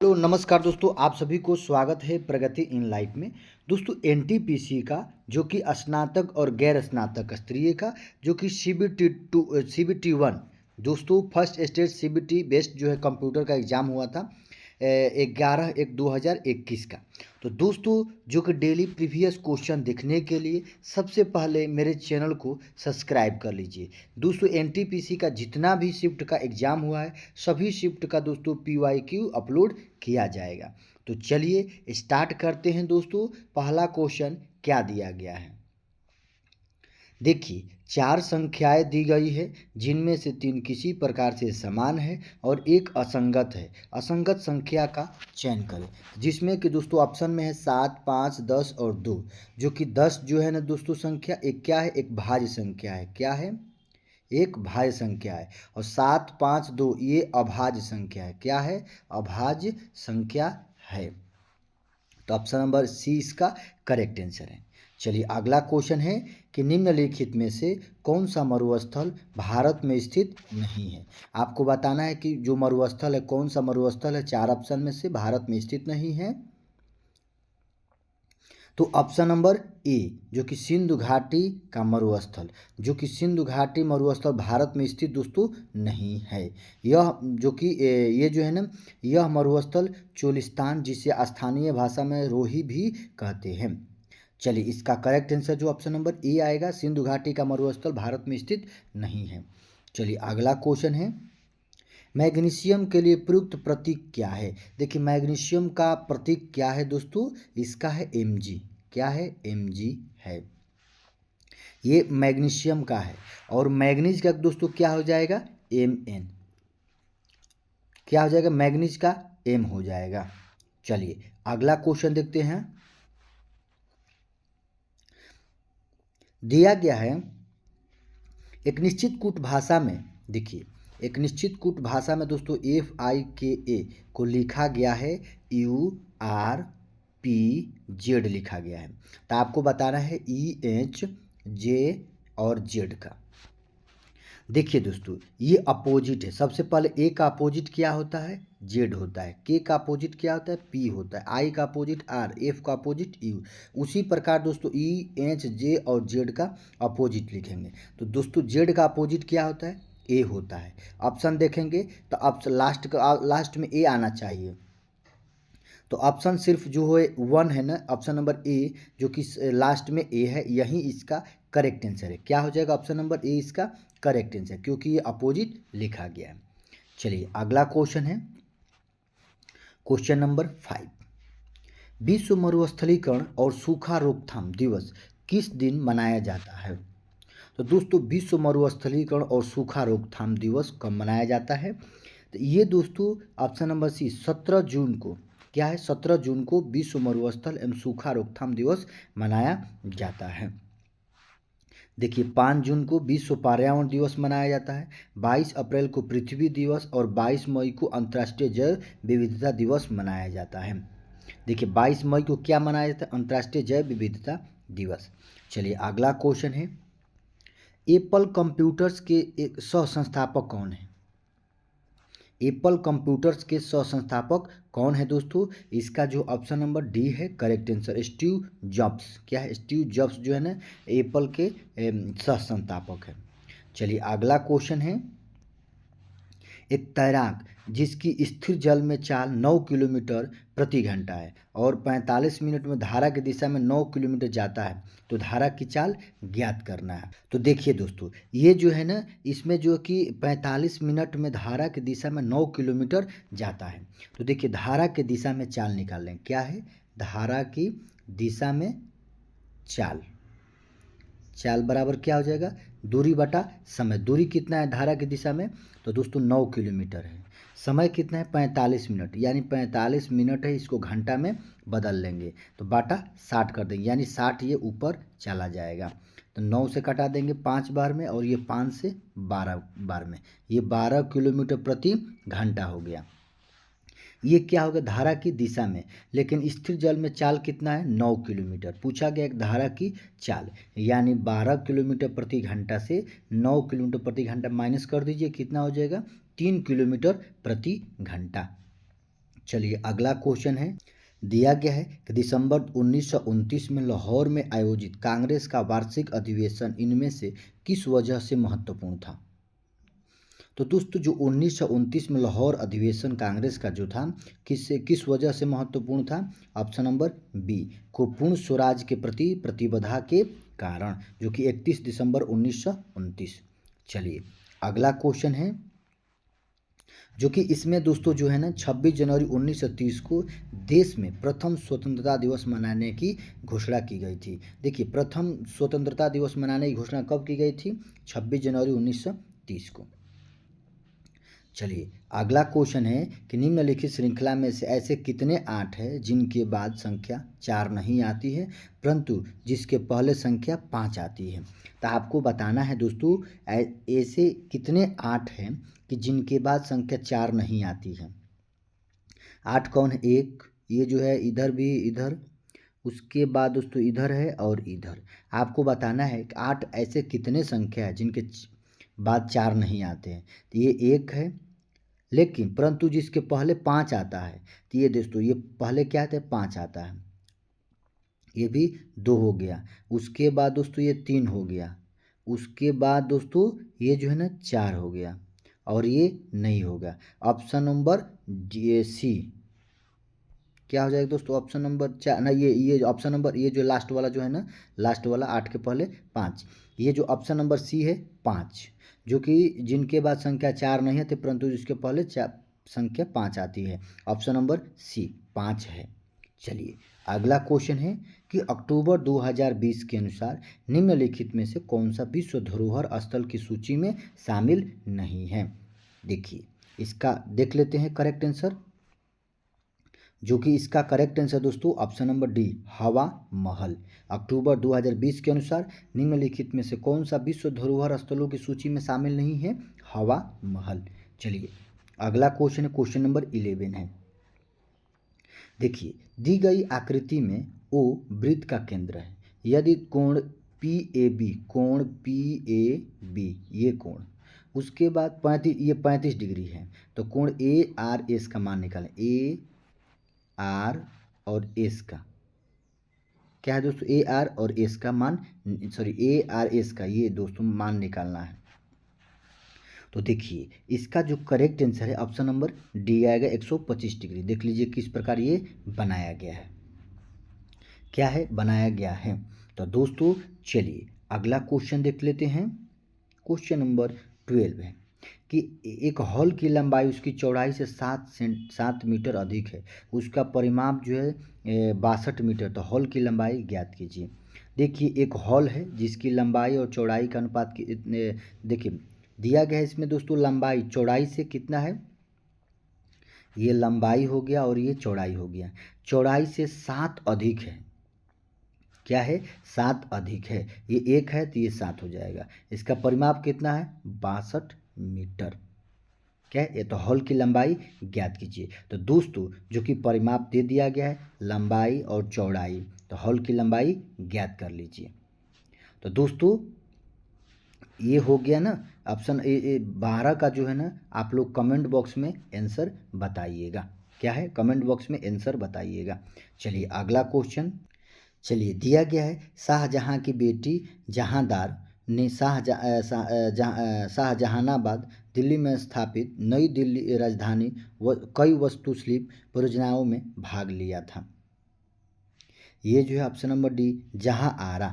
Hello नमस्कार दोस्तों, आप सभी को स्वागत है प्रगति इन लाइफ में। दोस्तों एनटीपीसी का जो कि स्नातक और गैर स्नातक स्तरीय का जो कि सीबीटी वन दोस्तों फर्स्ट स्टेज सीबीटी बेस्ड जो है कंप्यूटर का एग्ज़ाम हुआ था 11/1/2021 का। तो दोस्तों जो कि डेली प्रीवियस क्वेश्चन देखने के लिए सबसे पहले मेरे चैनल को सब्सक्राइब कर लीजिए। दोस्तों एनटीपीसी का जितना भी शिफ्ट का एग्ज़ाम हुआ है सभी शिफ्ट का दोस्तों पीवाईक्यू अपलोड किया जाएगा। तो चलिए स्टार्ट करते हैं दोस्तों। पहला क्वेश्चन क्या दिया गया है, देखिए 4 संख्याएं दी गई है जिनमें से 3 किसी प्रकार से समान है और एक असंगत है। असंगत संख्या का चयन करें, जिसमें कि दोस्तों ऑप्शन में है 7, 5, 10 और 2। जो कि 10 जो है ना दोस्तों संख्या एक क्या है, एक भाज्य संख्या है। क्या है? एक भाज्य संख्या है। और 7, 5, 2 ये अभाज्य संख्या है। क्या है? अभाज्य संख्या है। तो ऑप्शन नंबर सी इसका करेक्ट आंसर है। चलिए अगला क्वेश्चन है कि निम्नलिखित में से कौन सा मरुस्थल भारत में स्थित नहीं है। आपको बताना है कि जो मरुस्थल है कौन सा मरुस्थल है, 4 ऑप्शन में से भारत में स्थित नहीं है। तो ऑप्शन नंबर ए जो कि सिंधु घाटी का मरुस्थल, जो कि सिंधु घाटी मरुस्थल भारत में स्थित दोस्तों नहीं है। यह जो कि ये जो है ना यह मरुस्थल चोलिस्तान, जिसे स्थानीय भाषा में रोही भी कहते हैं। चलिए इसका करेक्ट आंसर जो ऑप्शन नंबर ए आएगा, सिंधु घाटी का मरुस्थल भारत में स्थित नहीं है। चलिए अगला क्वेश्चन है, मैग्नीशियम के लिए प्रयुक्त प्रतीक क्या है। देखिए मैग्नीशियम का प्रतीक क्या है दोस्तों, इसका है Mg। क्या है? Mg है। ये मैग्नीशियम का है। और मैग्नीज का दोस्तों क्या हो जाएगा? Mn। क्या हो जाएगा? मैग्नीज का M हो जाएगा। चलिए अगला क्वेश्चन देखते हैं। दिया गया है एक निश्चित कूट भाषा में, देखिए एक निश्चित कूट भाषा में दोस्तों FIKA को लिखा गया है URPZ लिखा गया है। तो आपको बताना है EHJ और Z का। देखिए दोस्तों ये अपोजिट है। सबसे पहले ए का अपोजिट क्या होता है? जेड होता है। के का अपोजिट क्या होता है? पी होता है। आई का अपोजिट आर, एफ का अपोजिट यू। उसी प्रकार दोस्तों ई, एच, जे और जेड का अपोजिट लिखेंगे। तो दोस्तों जेड का अपोजिट क्या होता है? ए होता है। ऑप्शन देखेंगे तो ऑप्शन लास्ट में ए आना चाहिए। तो ऑप्शन सिर्फ जो है 1 है ना, ऑप्शन नंबर ए जो कि लास्ट में ए है, यही इसका करेक्ट आंसर है। क्या हो जाएगा? ऑप्शन नंबर ए इसका करेक्ट आंसर, क्योंकि ये अपोजिट लिखा गया है। चलिए अगला क्वेश्चन है क्वेश्चन नंबर 5। विश्व मरुस्थलीकरण और सूखा रोकथाम दिवस किस दिन मनाया जाता है। तो दोस्तों विश्व मरुस्थलीकरण और सूखा रोकथाम दिवस कब मनाया जाता है? तो ये दोस्तों ऑप्शन नंबर सी 17 जून को। क्या है? 17 जून को विश्व मरुस्थल एवं सूखा रोकथाम दिवस मनाया जाता है। देखिए 5 जून को विश्व पर्यावरण दिवस मनाया जाता है, 22 अप्रैल को पृथ्वी दिवस और 22 मई को अंतर्राष्ट्रीय जैव विविधता दिवस मनाया जाता है। देखिए 22 मई को क्या मनाया जाता है? अंतर्राष्ट्रीय जैव विविधता दिवस। चलिए अगला क्वेश्चन है, एप्पल कंप्यूटर्स के एक सह संस्थापक कौन है। एप्पल कंप्यूटर्स के सह संस्थापक कौन है दोस्तों? इसका जो ऑप्शन नंबर डी है करेक्ट आंसर, स्टीव जॉब्स। क्या है? स्टीव जॉब्स जो है ना एप्पल के सह संस्थापक है। चलिए अगला क्वेश्चन है, एक तैराक जिसकी स्थिर जल में चाल 9 किलोमीटर प्रति घंटा है और 45 मिनट में धारा की दिशा में 9 किलोमीटर जाता है, तो धारा की चाल ज्ञात करना है। तो देखिए दोस्तों ये जो है ना इसमें जो कि 45 मिनट में धारा की दिशा में 9 किलोमीटर जाता है। तो देखिए धारा की दिशा में चाल निकाल लें। क्या है? धारा की दिशा में चाल। चाल बराबर क्या हो जाएगा? दूरी बटा समय। दूरी कितना है धारा की दिशा में? तो दोस्तों 9 किलोमीटर है। समय कितना है? 45 मिनट, यानी 45 मिनट है, इसको घंटा में बदल लेंगे तो बाटा 60 कर देंगे, यानी 60 ये ऊपर चला जाएगा। तो 9 से कटा देंगे 5 बार में और ये 5 से 12 बार में, ये 12 किलोमीटर प्रति घंटा हो गया। ये क्या होगा? धारा की दिशा में। लेकिन स्थिर जल में चाल कितना है? 9 किलोमीटर पूछा गया, एक धारा की चाल, यानी 12 किलोमीटर प्रति घंटा से 9 किलोमीटर प्रति घंटा माइनस कर दीजिए, कितना हो जाएगा? 3 किलोमीटर प्रति घंटा। चलिए अगला क्वेश्चन है, दिया गया है कि दिसंबर 1929 में लाहौर में आयोजित कांग्रेस का वार्षिक अधिवेशन इनमें से किस वजह से महत्वपूर्ण था। तो दोस्तों जो 1929 में लाहौर अधिवेशन कांग्रेस का जो था किस वजह से महत्वपूर्ण था। ऑप्शन नंबर बी, को पूर्ण स्वराज के प्रति प्रतिबद्धता के कारण, जो कि 31 दिसंबर 1929। चलिए अगला क्वेश्चन है, जो कि इसमें दोस्तों जो है ना 26 जनवरी 1930 को देश में प्रथम स्वतंत्रता दिवस मनाने की घोषणा की गई थी। देखिए प्रथम स्वतंत्रता दिवस मनाने की घोषणा कब की गई थी, 26 जनवरी 1930 को। चलिए अगला क्वेश्चन है कि निम्नलिखित श्रृंखला में से ऐसे कितने आठ हैं जिनके बाद संख्या 4 नहीं आती है परंतु जिसके पहले संख्या 5 आती है। तो आपको बताना है दोस्तों ऐसे कितने आठ हैं कि जिनके बाद संख्या 4 नहीं आती है। आठ कौन है, एक ये जो है इधर भी इधर, उसके बाद दोस्तों इधर है और इधर। आपको बताना है कि आठ ऐसे कितने संख्या है जिनके बाद 4 नहीं आते हैं। तो ये एक है, लेकिन परंतु जिसके पहले 5 आता है, तो ये दोस्तों ये पहले क्या आता है, 5 आता है, ये भी 2 हो गया। उसके बाद दोस्तों ये 3 हो गया, उसके बाद दोस्तों ये जो है ना 4 हो गया और ये नहीं होगा। ऑप्शन नंबर सी क्या हो जाएगा दोस्तों, ऑप्शन नंबर 4 ना, ये ऑप्शन नंबर ये जो लास्ट वाला जो है ना, लास्ट वाला 8 के पहले 5, ये जो ऑप्शन नंबर सी है 5, जो कि जिनके बाद संख्या 4 नहीं आती परंतु जिसके पहले संख्या 5 आती है। ऑप्शन नंबर सी 5 है। चलिए अगला क्वेश्चन है कि अक्टूबर 2020 के अनुसार निम्नलिखित में से कौन सा विश्व धरोहर स्थल की सूची में शामिल नहीं है। देखिए इसका देख लेते हैं करेक्ट आंसर, जो कि इसका करेक्ट आंसर दोस्तों ऑप्शन नंबर डी, हवा महल। अक्टूबर 2020 के अनुसार निम्नलिखित में से कौन सा विश्व धरोहर स्थलों की सूची में शामिल नहीं है, हवा महल। चलिए अगला क्वेश्चन है, क्वेश्चन नंबर 11 है। देखिए दी गई आकृति में ओ वृत्त का केंद्र है, यदि कोण पी ए बी ये कोण, उसके बाद 35 डिग्री है, तो कोण ए आर एस का मान निकालें। ए आर और एस का क्या है दोस्तों, ए आर और एस का मान, सॉरी ए आर एस का ये दोस्तों मान निकालना है। तो देखिए इसका जो करेक्ट आंसर है ऑप्शन नंबर डी आएगा, 125 डिग्री। देख लीजिए किस प्रकार ये बनाया गया है, क्या है बनाया गया है। तो दोस्तों चलिए अगला क्वेश्चन देख लेते हैं, क्वेश्चन नंबर 12 है कि एक हॉल की लंबाई उसकी चौड़ाई से 7 मीटर अधिक है, उसका परिमाप जो है 62 मीटर, तो हॉल की लंबाई ज्ञात कीजिए। देखिए एक हॉल है जिसकी लंबाई और चौड़ाई का अनुपात देखिए दिया गया है इसमें दोस्तों, लंबाई चौड़ाई से कितना है, ये लंबाई हो गया और ये चौड़ाई हो गया, चौड़ाई से 7 अधिक है, क्या है 7 अधिक है, ये 1 है तो ये 7 हो जाएगा। इसका परिमाप कितना है 62 मीटर, क्या है ये, तो हॉल की लंबाई ज्ञात कीजिए। तो दोस्तों जो कि परिमाप दे दिया गया है लंबाई और चौड़ाई, तो हॉल की लंबाई ज्ञात कर लीजिए। तो दोस्तों ये हो गया ना ऑप्शन ए 12 का जो है ना, आप लोग कमेंट बॉक्स में आंसर बताइएगा, क्या है कमेंट बॉक्स में आंसर बताइएगा। चलिए अगला क्वेश्चन, चलिए दिया गया है शाहजहां की बेटी जहांदार ने शाहजहानाबाद दिल्ली में स्थापित नई दिल्ली राजधानी कई वास्तुशिल्प परियोजनाओं में भाग लिया था। ये जो है ऑप्शन नंबर डी जहां आरा,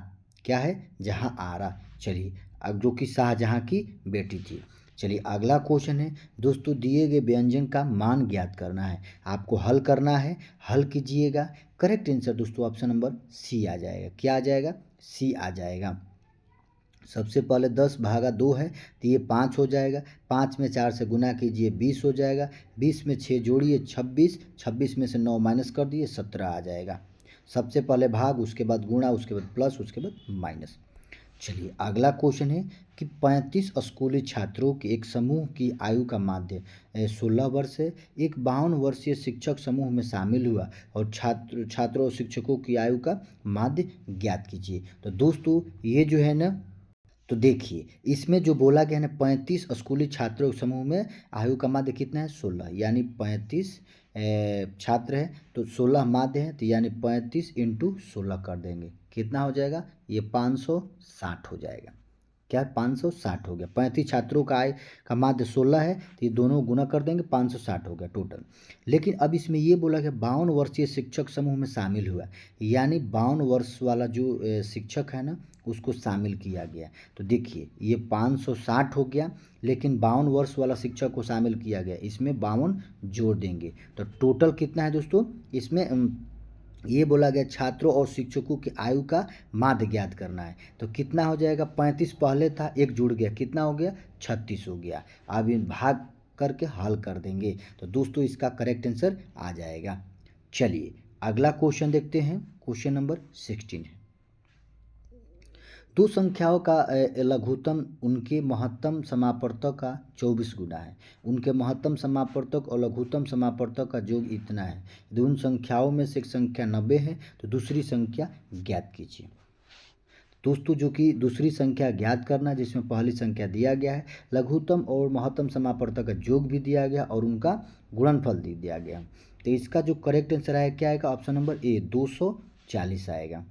क्या है जहां आरा। चलिए अब जो कि शाहजहां की बेटी थी। चलिए अगला क्वेश्चन है दोस्तों, दिए गए व्यंजन का मान ज्ञात करना है, आपको हल करना है, हल कीजिएगा। करेक्ट आंसर दोस्तों ऑप्शन नंबर सी आ जाएगा, क्या आ जाएगा सी आ जाएगा। सबसे पहले 10/2 है तो ये 5 हो जाएगा, 5 में 4 से गुना कीजिए 20 हो जाएगा, 20 में 6 जोड़िए 26, 26 में से 9 माइनस कर दिए 17 आ जाएगा। सबसे पहले भाग, उसके बाद गुणा, उसके बाद प्लस, उसके बाद माइनस। चलिए अगला क्वेश्चन है कि 35 स्कूली छात्रों के एक समूह की आयु का माध्य 16 वर्ष है, एक 52 वर्षीय शिक्षक समूह में शामिल हुआ और छात्रों और शिक्षकों की आयु का माध्य ज्ञात कीजिए। तो दोस्तों ये जो है ना, तो देखिए इसमें जो बोला गया है ना 35 स्कूली छात्रों के समूह में आयु का माध्य कितना है 16, यानी 35 छात्र हैं तो 16 माध्य हैं, तो यानी 35 × 16 कर देंगे, कितना हो जाएगा, ये 560 हो जाएगा। क्या 560 हो गया। 35 छात्रों का आय का माध्य 16 है, तो ये दोनों गुना कर देंगे, 560 हो गया टोटल। लेकिन अब इसमें ये बोला कि 52 वर्षीय शिक्षक समूह में शामिल हुआ, यानी 52 वर्ष वाला जो शिक्षक है ना, उसको शामिल किया गया। तो देखिए ये 560 हो गया, लेकिन 52 वर्ष वाला शिक्षक को शामिल किया गया, इसमें 52 जोड़ देंगे, तो टोटल कितना है दोस्तों, इसमें ये बोला गया छात्रों और शिक्षकों की आयु का माध्य ज्ञात करना है। तो कितना हो जाएगा, 35 पहले था, एक जुड़ गया, कितना हो गया, 36 हो गया। अब इन भाग करके हल कर देंगे, तो दोस्तों इसका करेक्ट आंसर आ जाएगा। चलिए अगला क्वेश्चन देखते हैं, क्वेश्चन नंबर 16 है। दो संख्याओं का लघुत्तम उनके महत्तम समापवर्तक का 24 गुना है। उनके महत्तम समापवर्तक और लघुत्तम समापवर्तक का योग इतना है। यदि उन संख्याओं में से एक संख्या 90 है तो दूसरी संख्या ज्ञात कीजिए। दोस्तों जो कि दूसरी संख्या ज्ञात करना, जिसमें पहली संख्या दिया गया है, लघुत्तम और महत्तम समापवर्तक का योग भी दिया गया और उनका गुणनफल भी दिया गया। तो इसका जो करेक्ट आंसर आएगा क्या आएगा, ऑप्शन नंबर ए 240 आएगा।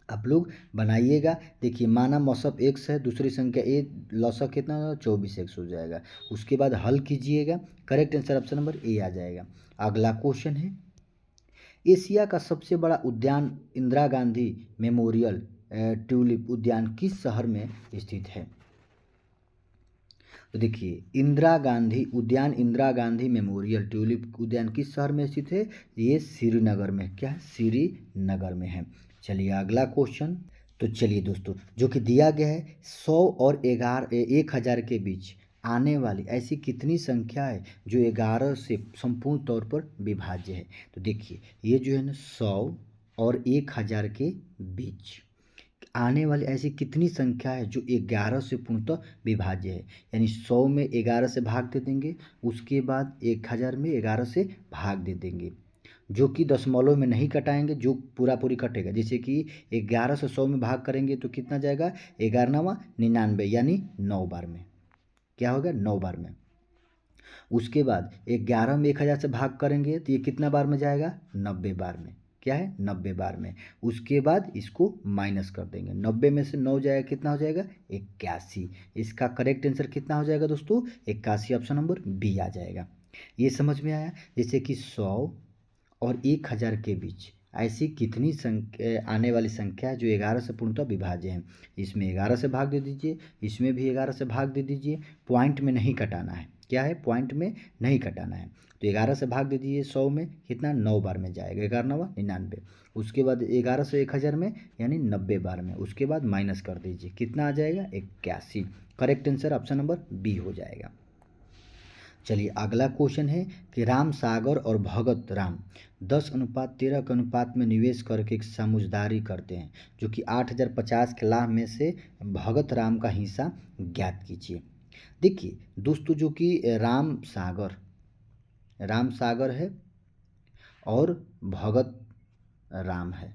आप लोग बनाइएगा। देखिए माना मौसफ x है, दूसरी संख्या ए, लौसक कितना होगा, 24x हो जाएगा। उसके बाद हल कीजिएगा, correct answer option number A आ जाएगा। अगला क्वेश्चन है, एशिया का सबसे बड़ा उद्यान इंदिरा गांधी मेमोरियल ट्यूलिप उद्यान किस शहर में स्थित है। तो देखिए इंदिरा गांधी उद्यान, इंदिरा गांधी मेमोरियल ट्यूलिप उद्यान किस शहर में स्थित है, ये श्रीनगर में, क्या है, श्रीनगर में है। चलिए अगला क्वेश्चन, तो चलिए दोस्तों जो कि दिया गया है 100 और 1000 के बीच आने वाली ऐसी कितनी संख्या है जो 11 से संपूर्ण तौर पर विभाज्य है। तो देखिए ये जो है ना 100 और 1000 के बीच आने वाली ऐसी कितनी संख्या है जो 11 से पूर्णतः विभाज्य है, यानी 100 में 11 से भाग दे देंगे, उसके बाद 1000 में 11 से भाग दे देंगे, जो कि दशमलव में नहीं कटाएंगे, जो पूरा पूरी कटेगा। जैसे कि 11 से 100 में भाग करेंगे तो कितना जाएगा, 11 99, यानी 9 बार में, क्या होगा, 9 बार में। उसके बाद 11 में 1000 से भाग करेंगे तो ये कितना बार में जाएगा, 90 बार में, क्या है, 90 बार में। उसके बाद इसको माइनस कर देंगे, 90 में से 9 जाएगा, कितना हो जाएगा, 81। इसका करेक्ट आंसर कितना हो जाएगा दोस्तों, 81, ऑप्शन नंबर बी आ जाएगा। ये समझ में आया। जैसे कि 100 और 1000 के बीच ऐसी कितनी संख्या आने वाली संख्या है जो 11 से पूर्णतः विभाज्य है। इसमें 11 से भाग दे दीजिए, इसमें भी 11 से भाग दे दीजिए, पॉइंट में नहीं कटाना है, क्या है, पॉइंट में नहीं कटाना है। तो 11 से भाग दे दीजिए 100 में, कितना, 9 बार में जाएगा, 11 99। उसके बाद 11 से 1000 में, यानी 90 बार में। उसके बाद माइनस कर दीजिए, कितना आ जाएगा, 81। Correct answer option number B हो जाएगा। चलिए अगला क्वेश्चन है कि राम सागर और भगत राम 10:13 के अनुपात में निवेश करके एक समझदारी करते हैं, जो कि 8050 के लाभ में से भगत राम का हिस्सा ज्ञात कीजिए। देखिए दोस्तों जो कि राम सागर है और भगत राम है,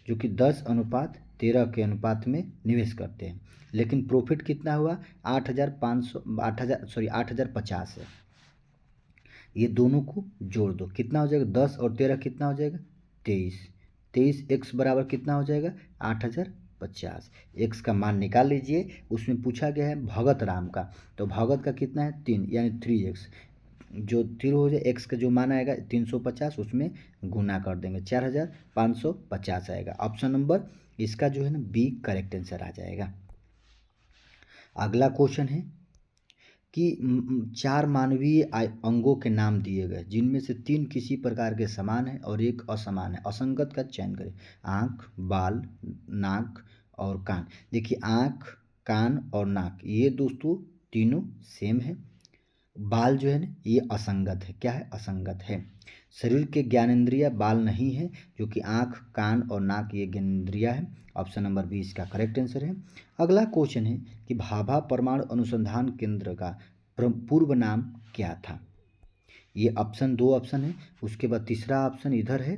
जो कि 10:13 के अनुपात में निवेश करते हैं, लेकिन प्रॉफिट कितना हुआ, 8050 है। ये दोनों को जोड़ दो, कितना हो जाएगा, 10 और 13 कितना हो जाएगा, 23। 23 x बराबर कितना हो जाएगा, 8050। x का मान निकाल लीजिए। उसमें पूछा गया है भगत राम का, तो भगत का कितना है, 3, यानी 3x, जो 3 हो जाए, x का जो मान आएगा 350, उसमें गुना कर देंगे, 4550 आएगा। ऑप्शन नंबर इसका जो है ना बी करेक्ट आंसर आ जाएगा। अगला क्वेश्चन है कि 4 मानवीय अंगों के नाम दिए गए, जिनमें से 3 किसी प्रकार के समान है और एक असमान है, असंगत का चयन करें। आँख, बाल, नाक और कान। देखिए आँख, कान और नाक ये दोस्तों तीनों सेम है। बाल जो है ना ये असंगत है, क्या है, असंगत है। शरीर के ज्ञानेंद्रिय बाल नहीं है, जो कि आँख, कान और नाक ये ज्ञानेंद्रिया है। ऑप्शन नंबर बी इसका करेक्ट आंसर है। अगला क्वेश्चन है कि भाभा परमाणु अनुसंधान केंद्र का पूर्व नाम क्या था। ये दो ऑप्शन है। उसके बाद तीसरा ऑप्शन इधर है,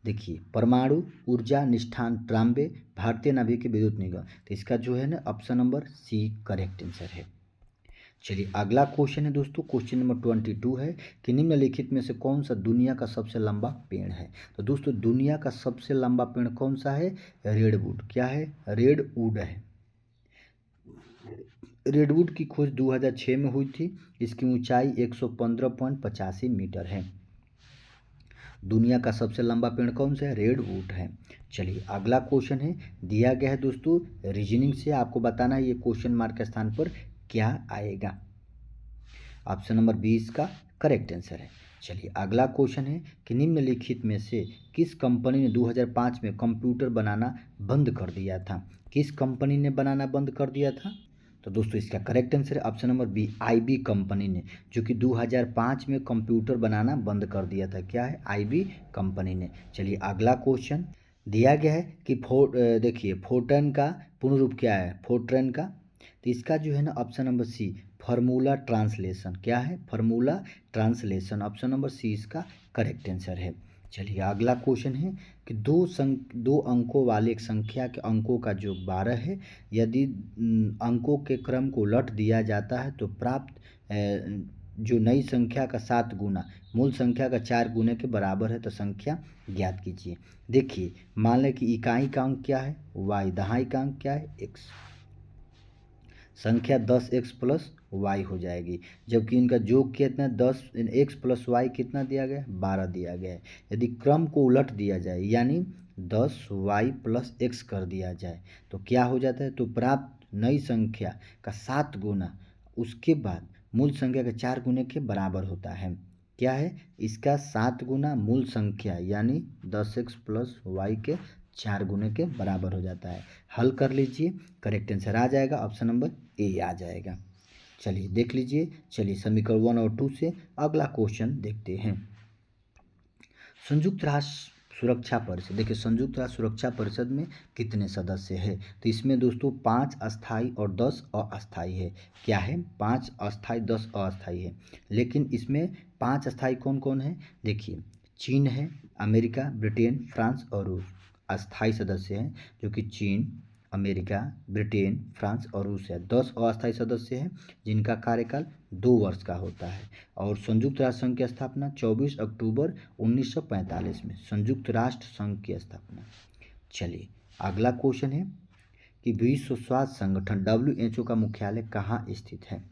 देखिए परमाणु ऊर्जा निष्ठान ट्राम्बे भारतीय नाभिक विद्युत निगम, तो इसका जो है ना option number C correct answer है। चलिए अगला क्वेश्चन है दोस्तों, क्वेश्चन नंबर 22 है कि निम्नलिखित में से कौन सा दुनिया का सबसे लंबा पेड़ है। तो दोस्तों दुनिया का सबसे लंबा पेड़ कौन सा है? रेडवुड। क्या है? रेडवुड है। रेडवुड की खोज 2006 में हुई थी। इसकी ऊंचाई 115.85 मीटर है। दुनिया का सबसे लंबा पेड़ कौन सा है? रेडवुड है। चलिए अगला क्वेश्चन है, दिया गया है दोस्तों रीजनिंग से आपको बताना है ये क्वेश्चन मार्क के स्थान पर क्या आएगा। ऑप्शन नंबर 20 का करेक्ट आंसर है। चलिए अगला क्वेश्चन है कि निम्नलिखित में से किस कंपनी ने 2005 में कंप्यूटर बनाना बंद कर दिया था? किस कंपनी ने बनाना बंद कर दिया था? तो दोस्तों इसका करेक्ट आंसर है option number B, IB company ने, जो कि 2005 में कंप्यूटर बनाना बंद कर दिया था। क्या है? आईबी कंपनी ने। चलिए अगला क्वेश्चन दिया गया है कि देखिए फोर्ट्रन का पूर्ण रूप क्या है? फोर्ट्रन का, तो इसका जो है ना option number C, formula translation. क्या है? Formula translation. Option number C इसका करेक्ट आंसर है। चलिए अगला क्वेश्चन है कि दो अंकों वाले एक संख्या के अंकों का योग 12 है। यदि अंकों के क्रम को उलट दिया जाता है तो प्राप्त जो नई संख्या का 7 गुना मूल संख्या का 4 गुने के बराबर है, तो संख्या ज्ञात कीजिए। देखिए मान लें कि इकाई का अंक क्या है? y, दहाई का अंक क्या है? x। संख्या 10x प्लस वाई हो जाएगी, जबकि इनका योग कितना 10x प्लस वाई कितना दिया गया? 12 दिया गया है। यदि क्रम को उलट दिया जाए यानी 10y प्लस x कर दिया जाए तो क्या हो जाता है? तो प्राप्त नई संख्या का 7 गुना उसके बाद मूल संख्या के 4 गुने के बराबर होता है। क्या है? इसका 7 गुना मूल संख्या यानी 10x प्लस वाई के 4 गुने के बराबर हो जाता है। हल कर लीजिए, करेक्ट आंसर आ जाएगा ऑप्शन नंबर ए आ जाएगा। चलिए देख लीजिए। चलिए समीकरण 1 और 2 से अगला क्वेश्चन देखते हैं। संयुक्त राष्ट्र सुरक्षा परिषद, देखिए संयुक्त राष्ट्र सुरक्षा परिषद में कितने सदस्य हैं? तो इसमें दोस्तों 5 अस्थाई और 10 अस्थाई है। क्या है? 5 अस्थाई 10 अस्थाई है। लेकिन इसमें 5 अस्थाई कौन कौन है? देखिए चीन है, अमेरिका, ब्रिटेन, फ्रांस और रूस अस्थाई सदस्य हैं, जो कि चीन, अमेरिका, ब्रिटेन, फ्रांस और रूस है। 10 अस्थायी सदस्य हैं जिनका कार्यकाल 2 वर्ष का होता है। और संयुक्त राष्ट्र संघ की स्थापना 24 अक्टूबर 1945 में संयुक्त राष्ट्र संघ की स्थापना। चलिए अगला क्वेश्चन है कि विश्व स्वास्थ्य संगठन WHO का मुख्यालय कहाँ स्थित है?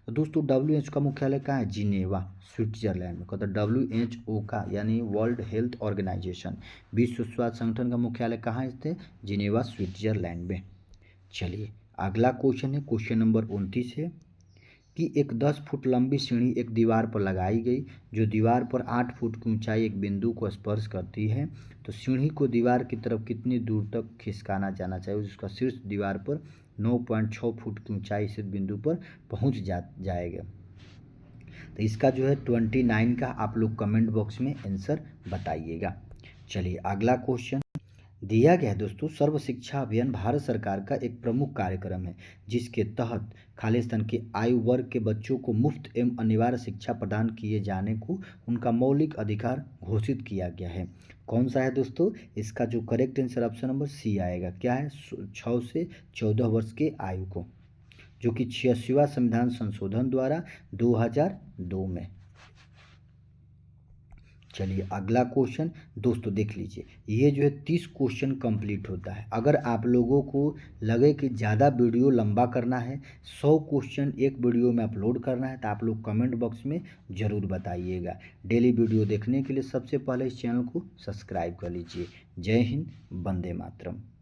तो दोस्तों WHO का मुख्यालय कहाँ है? जिनेवा, स्विट्जरलैंड में। कहता WHO का यानी वर्ल्ड हेल्थ ऑर्गेनाइजेशन, विश्व स्वास्थ्य संगठन का मुख्यालय कहाँ स्थित है? जिनेवा, स्विट्जरलैंड में। चलिए अगला क्वेश्चन है, क्वेश्चन नंबर 29 है कि एक 10 फुट लंबी सीढ़ी एक दीवार पर लगाई गई जो दीवार पर 8 फुट की ऊंचाई एक बिंदु को स्पर्श करती है, तो सीढ़ी को दीवार की तरफ कितनी दूर तक खिसकाना जाना चाहिए? उसका शीर्ष दीवार पर 9.6 फुट की ऊंचाई से बिंदु पर पहुंच जाएगा। तो इसका जो है 29 का आप लोग कमेंट बॉक्स में आंसर बताइएगा। चलिए अगला क्वेश्चन दिया गया है दोस्तों, सर्व शिक्षा अभियान भारत सरकार का एक प्रमुख कार्यक्रम है जिसके तहत खालिस्तान के आयु वर्ग के बच्चों को मुफ्त एवं अनिवार्य शिक्षा प्रदान किए जाने को उनका मौलिक अधिकार घोषित किया गया है। कौन सा है दोस्तों? इसका जो correct answer option number C आएगा। क्या है? 6 से 14 वर्ष के आयु को, जो कि 86वां संविधान संशोधन द्वारा 2002 में। चलिए अगला क्वेश्चन दोस्तों देख लीजिए, ये जो है 30 क्वेश्चन कंप्लीट होता है। अगर आप लोगों को लगे कि ज़्यादा वीडियो लंबा करना है, 100 क्वेश्चन एक वीडियो में अपलोड करना है, तो आप लोग कमेंट बॉक्स में ज़रूर बताइएगा। डेली वीडियो देखने के लिए सबसे पहले इस चैनल को सब्सक्राइब कर लीजिए। जय हिंद, वंदे मातरम।